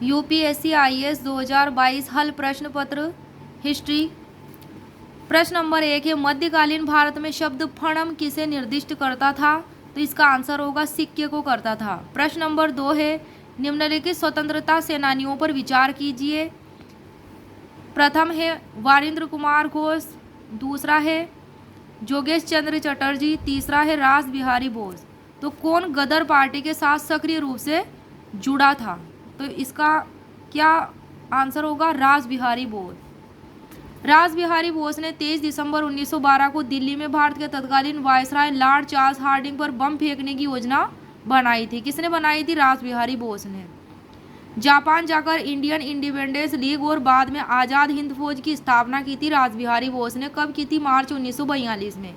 UPSC IAS 2022 हल प्रश्न पत्र हिस्ट्री। प्रश्न नंबर 1 है मध्यकालीन भारत में शब्द फणम किसे निर्दिष्ट करता था? तो इसका आंसर होगा सिक्के को करता था। प्रश्न नंबर 2 है निम्नलिखित स्वतंत्रता सेनानियों पर विचार कीजिए। प्रथम है वारिंद्र कुमार घोष, दूसरा है जोगेश चंद्र चटर्जी, तीसरा है रास बिहारी बोस। तो कौन गदर पार्टी के साथ सक्रिय रूप से जुड़ा था? तो इसका क्या आंसर होगा? रास बिहारी बोस। रास बिहारी बोस ने 23 दिसंबर 1912 को दिल्ली में भारत के तत्कालीन वायसराय लॉर्ड चार्ल्स हार्डिंग पर बम फेंकने की योजना बनाई थी। किसने बनाई थी? रास बिहारी बोस ने। जापान जाकर इंडियन इंडिपेंडेंस लीग और बाद में आज़ाद हिंद फौज की स्थापना की थी रास बिहारी बोस ने। कब की थी? मार्च 1942 में।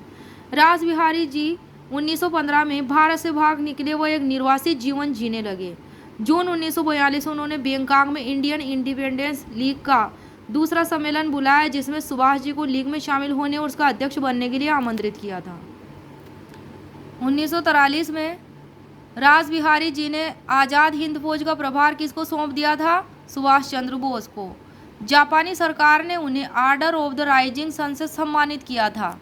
रास बिहारी जी 1915 में भारत से भाग निकले, वो एक निर्वासित जीवन जीने लगे। जून 1942 उन्होंने बैंकॉक में इंडियन इंडिपेंडेंस लीग का दूसरा सम्मेलन बुलाया, जिसमें सुभाष जी को लीग में शामिल होने और उसका अध्यक्ष बनने के लिए आमंत्रित किया था। 1943 में रास बिहारी जी ने आज़ाद हिंद फौज का प्रभार किसको सौंप दिया था? सुभाष चंद्र बोस को। जापानी सरकार ने उन्हें Order of the Rising Sun से सम्मानित किया था।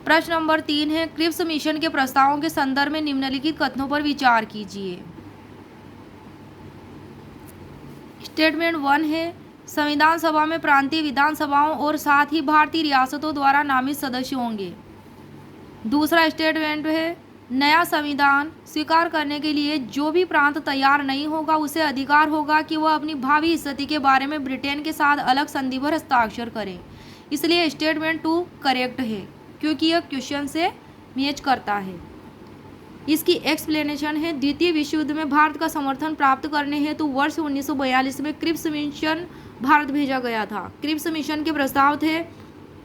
प्रश्न नंबर 3 है क्रिप्स मिशन के प्रस्तावों के संदर्भ में निम्नलिखित कथनों पर विचार कीजिए। स्टेटमेंट 1 है संविधान सभा में प्रांतीय विधानसभाओं और साथ ही भारतीय रियासतों द्वारा नामित सदस्य होंगे। दूसरा स्टेटमेंट है नया संविधान स्वीकार करने के लिए जो भी प्रांत तैयार नहीं होगा उसे अधिकार होगा कि वह अपनी भावी स्थिति के बारे में ब्रिटेन के साथ अलग संधि पर हस्ताक्षर करे। इसलिए स्टेटमेंट 2 करेक्ट है क्योंकि यह क्वेश्चन से मैच करता है। इसकी एक्सप्लेनेशन है द्वितीय विश्व युद्ध में भारत का समर्थन प्राप्त करने हेतु वर्ष 1942 में क्रिप्स मिशन भारत भेजा गया था। क्रिप्स मिशन के प्रस्ताव थे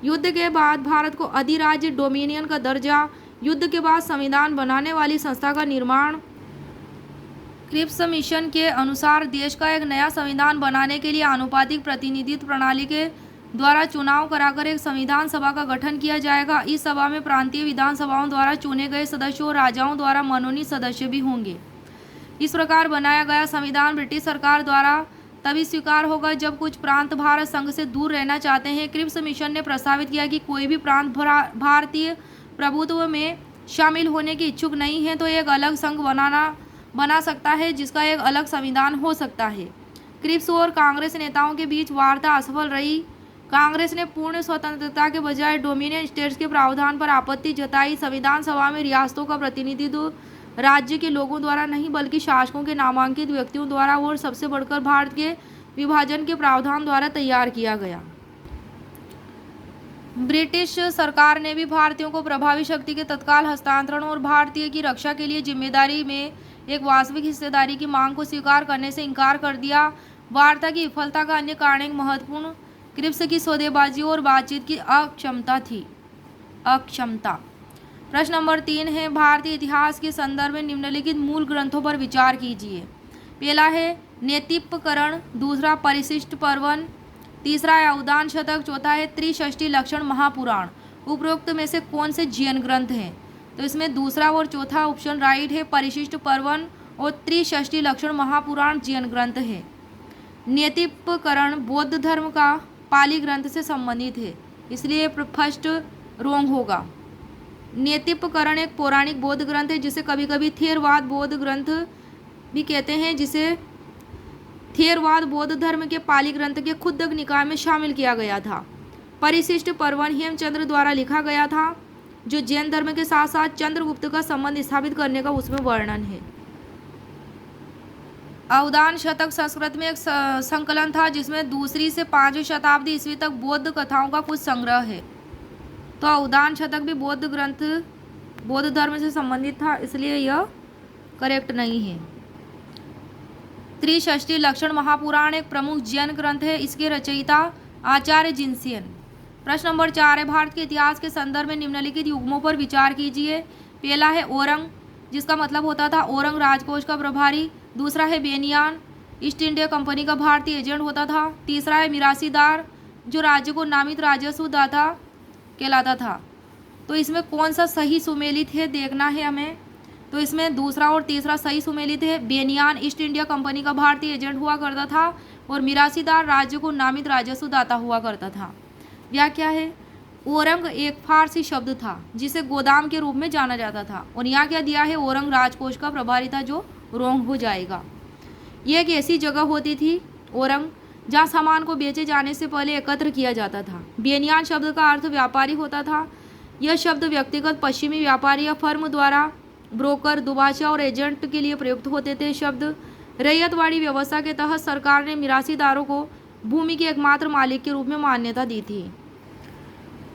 युद्ध के बाद भारत को अधिराज्य डोमिनियन का दर्जा, युद्ध के बाद संविधान बनाने वाली संस्था का निर्माण। क्रिप्स मिशन के अनुसार देश का एक नया संविधान बनाने के लिए आनुपातिक प्रतिनिधित्व प्रणाली के द्वारा चुनाव कराकर एक संविधान सभा का गठन किया जाएगा। इस सभा में प्रांतीय विधानसभाओं द्वारा चुने गए सदस्यों और राजाओं द्वारा मनोनीत सदस्य भी होंगे। इस प्रकार बनाया गया संविधान ब्रिटिश सरकार द्वारा तभी स्वीकार होगा जब कुछ प्रांत भारत संघ से दूर रहना चाहते हैं। क्रिप्स मिशन ने प्रस्तावित किया कि कोई भी प्रांत भारतीय प्रभुत्व में शामिल होने की इच्छुक नहीं है तो एक अलग संघ बना सकता है जिसका एक अलग संविधान हो सकता है। क्रिप्स और कांग्रेस नेताओं के बीच वार्ता असफल रही। कांग्रेस ने पूर्ण स्वतंत्रता के बजाय डोमिनियन स्टेट्स के प्रावधान पर आपत्ति जताई। संविधान सभा में रियासतों का प्रतिनिधित्व राज्य के लोगों द्वारा नहीं बल्कि शासकों के नामांकित व्यक्तियों द्वारा और सबसे बढ़कर भारत के विभाजन के प्रावधान द्वारा तैयार किया गया। ब्रिटिश सरकार ने भी भारतीयों को प्रभावी शक्ति के तत्काल हस्तांतरण और भारतीय की रक्षा के लिए जिम्मेदारी में एक वास्तविक हिस्सेदारी की मांग को स्वीकार करने से इनकार कर दिया। वार्ता की विफलता का अन्य कारण एक महत्वपूर्ण क्रिप्स की सौदेबाजी और बातचीत की अक्षमता थी। प्रश्न नंबर 3 है भारतीय इतिहास के संदर्भ में निम्नलिखित मूल ग्रंथों पर विचार कीजिए। पहला है नेतिप्पकरण, दूसरा परिशिष्ट पर्वन, तीसरा है अवदान शतक, चौथा है त्रिषष्टि लक्षण महापुराण। उपरोक्त में से कौन से जैन ग्रंथ हैं? तो इसमें दूसरा और चौथा ऑप्शन राइट है। परिशिष्ट पर्वन और त्रिषष्टि लक्षण महापुराण जैन ग्रंथ है। नेतिप्पकरण बौद्ध धर्म का पाली ग्रंथ से संबंधित है, इसलिए फर्स्ट रोंग होगा। नेतिप्पकरण एक पौराणिक बौद्ध ग्रंथ है जिसे कभी कभी थेरवाद बौद्ध ग्रंथ भी कहते हैं, जिसे थेरवाद बौद्ध धर्म के पाली ग्रंथ के खुद्दक निकाय में शामिल किया गया था। परिशिष्ट पर्वन हेमचंद्र द्वारा लिखा गया था, जो जैन धर्म के साथ साथ चंद्रगुप्त का संबंध स्थापित करने का उसमें वर्णन है। अवदान शतक संस्कृत में एक संकलन था जिसमें 2री से 5वीं शताब्दी ईस्वी तक बौद्ध कथाओं का कुछ संग्रह है। तो अवदान शतक भी बौद्ध ग्रंथ बौद्ध धर्म से संबंधित था, इसलिए यह करेक्ट नहीं है। त्रिषष्टि लक्षण महापुराण एक प्रमुख जैन ग्रंथ है, इसके रचयिता आचार्य जिनसेन। प्रश्न नंबर 4 है भारत के इतिहास के संदर्भ में निम्नलिखित युग्मों पर विचार कीजिए। पहला है औरंग, जिसका मतलब होता था औरंग राजकोष का प्रभारी। दूसरा है बेनियान, ईस्ट इंडिया कंपनी का भारतीय एजेंट होता था। तीसरा है मिरासीदार, जो राज्य को नामित राजस्व दाता कहलाता था। तो इसमें कौन सा सही सुमेलित है देखना है हमें। तो इसमें दूसरा और तीसरा सही सुमेलित है। बेनियान ईस्ट इंडिया कंपनी का भारतीय एजेंट हुआ करता था और मिरासीदार राज्य को नामित राजस्व दाता हुआ करता था। व्याख्या है, ओरंग एक फारसी शब्द था जिसे गोदाम के रूप में जाना जाता था, और यहाँ क्या दिया है, ओरंग राजकोष का प्रभारी था, जो रोंग हो जाएगा। ये एक ऐसी जगह होती थी ओरंग जहाँ सामान को बेचे जाने से पहले एकत्र किया जाता था। बेनियान शब्द का अर्थ व्यापारी होता था। यह शब्द व्यक्तिगत पश्चिमी व्यापारी या फर्म द्वारा ब्रोकर, दुभाषा और एजेंट के लिए प्रयुक्त होते थे। शब्द रैयतवाड़ी व्यवस्था के तहत सरकार ने मिरासीदारों को भूमि के एकमात्र मालिक के रूप में मान्यता दी थी।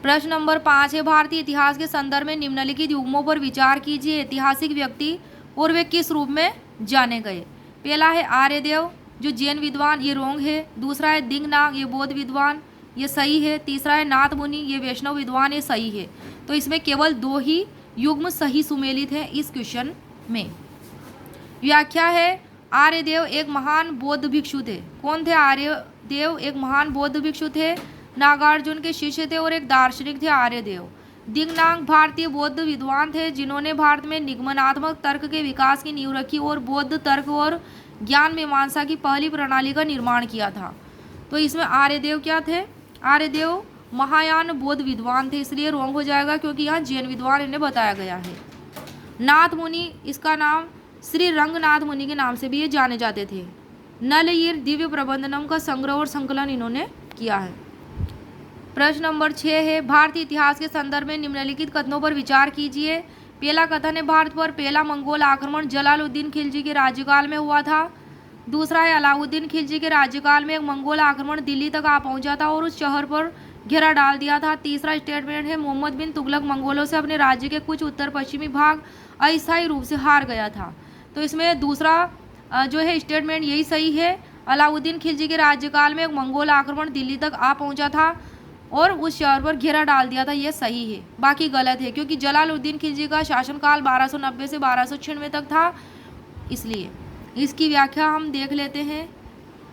प्रश्न नंबर 5 है, भारतीय इतिहास के संदर्भ में निम्नलिखित युग्मों पर विचार कीजिए। ऐतिहासिक व्यक्ति और वे किस रूप में जाने गए। पहला है आर्यदेव, जो जैन विद्वान, ये रोंग है। दूसरा है दिंगनाग, ये बौद्ध विद्वान, ये सही है। तीसरा है नाथ मुनि, ये वैष्णव विद्वान, ये सही है। तो इसमें केवल 2 ही युग्म सही सुमेलित है इस क्वेश्चन में। व्याख्या है, आर्यदेव एक महान बौद्ध भिक्षु थे। कौन थे आर्यदेव? एक महान बौद्ध भिक्षु थे, नागार्जुन के शिष्य थे और एक दार्शनिक थे आर्यदेव। दिंगनाग भारतीय बौद्ध विद्वान थे जिन्होंने भारत में निगमनात्मक तर्क के विकास की नींव रखी और बौद्ध तर्क और ज्ञान मीमांसा की पहली प्रणाली का निर्माण किया था। तो इसमें आर्यदेव क्या थे? आर्यदेव महायान बौद्ध विद्वान थे, इसलिए रॉन्ग हो जाएगा क्योंकि यहाँ जैन विद्वान इन्हें बताया गया है। नाथ मुनि, इसका नाम श्री रंगनाथ मुनि के नाम से भी ये जाने जाते थे। नलयीर दिव्य प्रबंधनम का संग्रह और संकलन इन्होंने किया है। प्रश्न नंबर 6 है, भारतीय इतिहास के संदर्भ में निम्नलिखित कथनों पर विचार कीजिए। पहला कथन है, भारत पर पहला मंगोल आक्रमण जलालुद्दीन खिलजी के राज्यकाल में हुआ था। दूसरा है, अलाउद्दीन खिलजी के राज्यकाल में एक मंगोल आक्रमण दिल्ली तक आ पहुंचा था और उस शहर पर घेरा डाल दिया था। तीसरा स्टेटमेंट है, मोहम्मद बिन तुगलक मंगोलों से अपने राज्य के कुछ उत्तर पश्चिमी भाग अस्थायी रूप से हार गया था। तो इसमें दूसरा जो है स्टेटमेंट यही सही है। अलाउद्दीन खिलजी के राज्यकाल में एक मंगोल आक्रमण दिल्ली तक आ पहुंचा था और उस शहर पर घेरा डाल दिया था, यह सही है। बाकी गलत है क्योंकि जलालुद्दीन खिलजी का शासनकाल 1290 से 1296 तक था, इसलिए इसकी व्याख्या हम देख लेते हैं।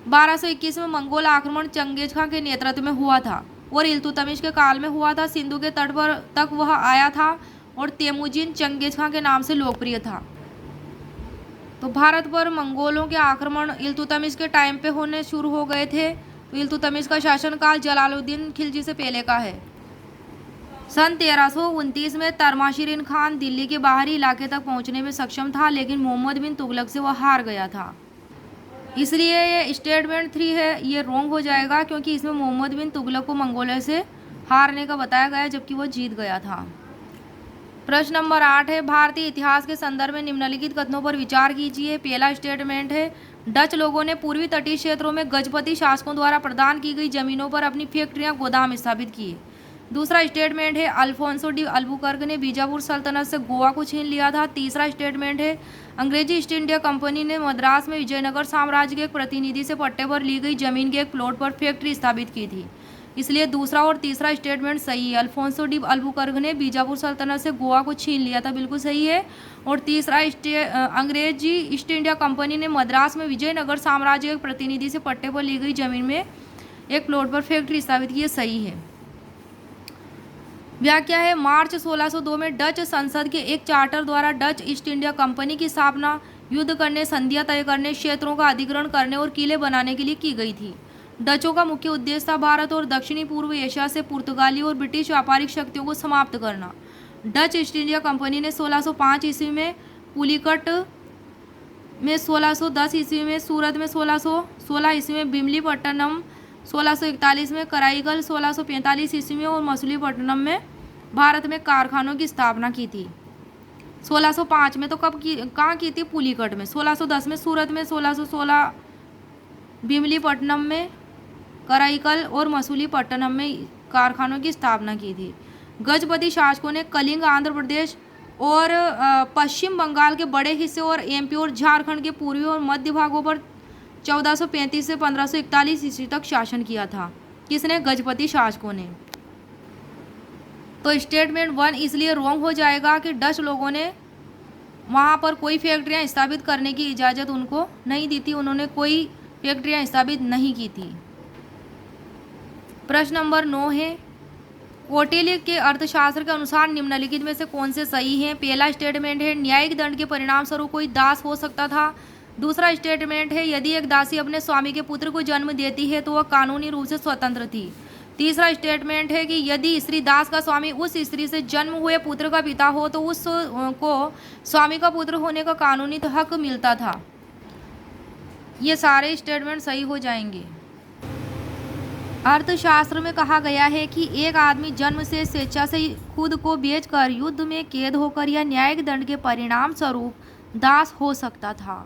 1221 में मंगोल आक्रमण चंगेज खां के नेतृत्व में हुआ था और इल्तुतमिश के काल में हुआ था। सिंधु के तट पर तक वह आया था और तेमुजिन चंगेज खां के नाम से लोकप्रिय था। तो भारत पर मंगोलों के आक्रमण इल्तुतमिश के टाइम पे होने शुरू हो गए थे। तो इल्तुतमिश का शासनकाल जलालुद्दीन खिलजी से पहले का है। सन 1329 में तरमाशिरिन खान दिल्ली के बाहरी इलाके तक पहुंचने में सक्षम था, लेकिन मोहम्मद बिन तुगलक से वह हार गया था, इसलिए ये स्टेटमेंट 3 है, ये रॉन्ग हो जाएगा क्योंकि इसमें मोहम्मद बिन तुगलक को मंगोलों से हारने का बताया गया जबकि वह जीत गया था। प्रश्न नंबर 8 है, भारतीय इतिहास के संदर्भ में निम्नलिखित कथनों पर विचार कीजिए। पहला स्टेटमेंट है, डच लोगों ने पूर्वी तटीय क्षेत्रों में गजपति शासकों द्वारा प्रदान की गई जमीनों पर अपनी फैक्ट्रियां गोदाम स्थापित किए। दूसरा स्टेटमेंट है, अल्फोंसो डी अल्बुकर्क ने बीजापुर सल्तनत से गोवा को छीन लिया था। तीसरा स्टेटमेंट है, अंग्रेजी ईस्ट इंडिया कंपनी ने मद्रास में विजयनगर साम्राज्य के एक प्रतिनिधि से पट्टे पर ली गई जमीन के एक प्लॉट पर फैक्ट्री स्थापित की थी, इसलिए दूसरा और तीसरा स्टेटमेंट सही है। अल्फोंसो डी अल्बुकर्क ने बीजापुर सल्तनत से गोवा को छीन लिया था, बिल्कुल सही है। और तीसरा अंग्रेजी ईस्ट इंडिया कंपनी ने मद्रास में विजयनगर साम्राज्य के एक प्रतिनिधि से पट्टे पर ली गई जमीन में एक प्लॉट पर फैक्ट्री स्थापित की, सही है। व्याख्या है, मार्च 1602 में डच संसद के एक चार्टर द्वारा डच ईस्ट इंडिया कंपनी की स्थापना युद्ध करने, संधियां तय करने, क्षेत्रों का अधिग्रहण करने और किले बनाने के लिए की गई थी। डचों का मुख्य उद्देश्य था भारत और दक्षिणी पूर्व एशिया से पुर्तगाली और ब्रिटिश व्यापारिक शक्तियों को समाप्त करना। डच ईस्ट इंडिया कंपनी ने 1605 ईस्वी में पुलिकट में, 1610 ईस्वी में सूरत में, 1616 ईस्वी में भीमलीपट्टनम, 1641 में कराईकल, 1645 ईस्वी में और मसूलीपट्टनम में भारत में कारखानों की स्थापना की थी। 1605 में तो कहाँ की थी? पुलिकट में। 1610 में सूरत में, 1616 भीमलीपट्टनम में, कराईकल और मसूलीपट्टनम में कारखानों की स्थापना की थी। गजपति शासकों ने कलिंग, आंध्र प्रदेश और पश्चिम बंगाल के बड़े हिस्से और एमपी और झारखंड के पूर्वी और मध्य भागों पर 1435 से 1541 ईस्वी तक शासन किया था। किसने? गजपति शासकों ने। तो स्टेटमेंट 1 इसलिए रॉन्ग हो जाएगा कि डच लोगों ने वहाँ पर कोई फैक्ट्रियाँ स्थापित करने की इजाज़त उनको नहीं दी थी, उन्होंने कोई फैक्ट्रियाँ स्थापित नहीं की थी। प्रश्न नंबर 9 है, कौटिल्य के अर्थशास्त्र के अनुसार निम्नलिखित में से कौन से सही हैं? पहला स्टेटमेंट है न्यायिक दंड के परिणाम स्वरूप कोई दास हो सकता था। दूसरा स्टेटमेंट है यदि एक दासी अपने स्वामी के पुत्र को जन्म देती है तो वह कानूनी रूप से स्वतंत्र थी। तीसरा स्टेटमेंट है कि यदि स्त्री दास का स्वामी उस स्त्री से जन्म हुए पुत्र का पिता हो तो उस को स्वामी का पुत्र होने का कानूनी हक मिलता था। ये सारे स्टेटमेंट सही हो जाएंगे। अर्थशास्त्र में कहा गया है कि एक आदमी जन्म से स्वेच्छा से खुद को बेचकर युद्ध में कैद होकर या न्यायिक दंड के परिणाम स्वरूप दास हो सकता था।